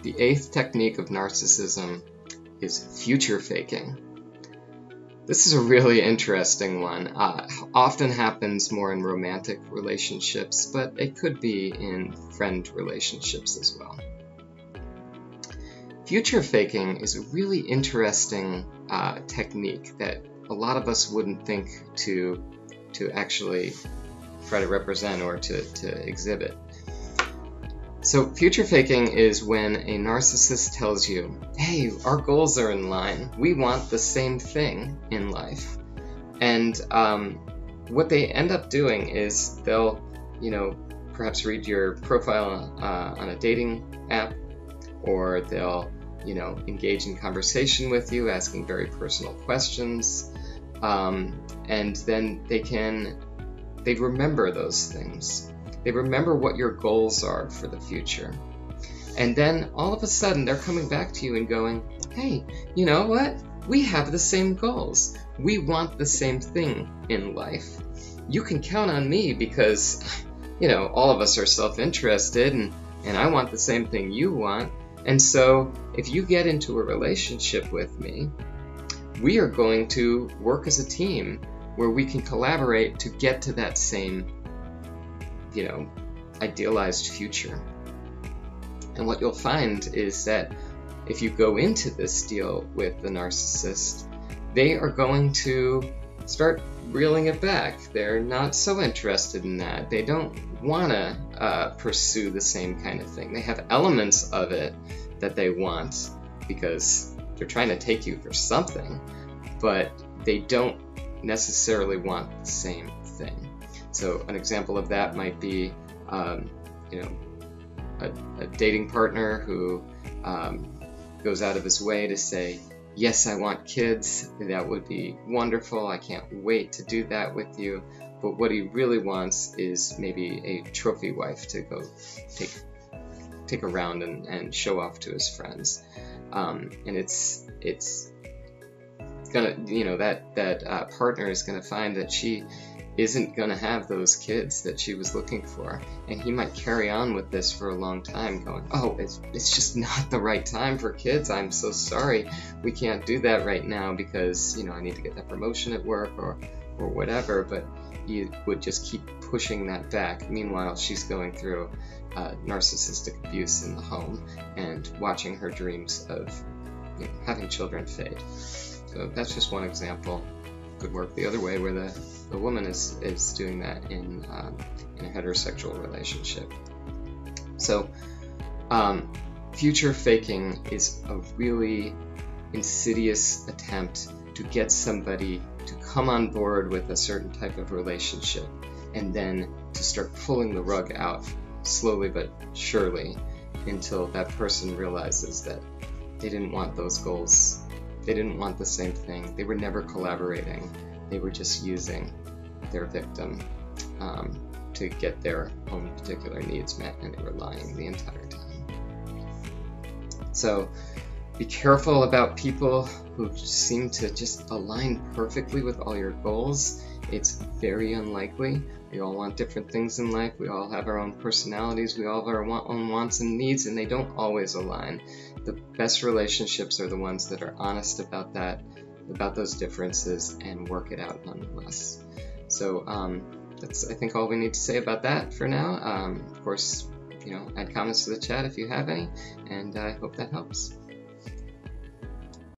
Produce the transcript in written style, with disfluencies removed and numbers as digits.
The eighth technique of narcissism is future faking. This is a really interesting one. Often happens more in romantic relationships, but it could be in friend relationships as well. Future faking is a really interesting technique that a lot of us wouldn't think to actually try to represent or to exhibit. So future faking is when a narcissist tells you, hey, our goals are in line. We want the same thing in life. And what they end up doing is they'll, perhaps read your profile on a dating app, or they'll, engage in conversation with you, asking very personal questions. And then they remember those things. They remember what your goals are for the future. And then all of a sudden they're coming back to you and going, hey, you know what? We have the same goals. We want the same thing in life. You can count on me because, all of us are self-interested and I want the same thing you want. And so if you get into a relationship with me, we are going to work as a team where we can collaborate to get to that same idealized future. And what you'll find is that if you go into this deal with the narcissist, they are going to start reeling it back. They're not so interested in that. They don't want to pursue the same kind of thing. They have elements of it that they want because they're trying to take you for something, but they don't necessarily want the same thing. So an example of that might be, a dating partner who goes out of his way to say, yes, I want kids. That would be wonderful. I can't wait to do that with you. But what he really wants is maybe a trophy wife to go take around and show off to his friends. And it's gonna, that partner is gonna find that she isn't going to have those kids that she was looking for. And he might carry on with this for a long time going, oh, it's just not the right time for kids. I'm so sorry. We can't do that right now because, I need to get that promotion at work or whatever. But he would just keep pushing that back. Meanwhile, she's going through narcissistic abuse in the home and watching her dreams of having children fade. So that's just one example. Could work the other way where the woman is doing that in a heterosexual relationship. So future faking is a really insidious attempt to get somebody to come on board with a certain type of relationship and then to start pulling the rug out slowly but surely until that person realizes that they didn't want those goals. They didn't want the same thing. They were never collaborating. They were just using their victim to get their own particular needs met, and they were lying the entire time. So be careful about people who seem to just align perfectly with all your goals. It's very unlikely. We all want different things in life. We all have our own personalities. We all have our own wants and needs, and they don't always align. The best relationships are the ones that are honest about that, about those differences, and work it out nonetheless. So that's, I think, all we need to say about that for now. Of course, add comments to the chat if you have any, and I hope that helps.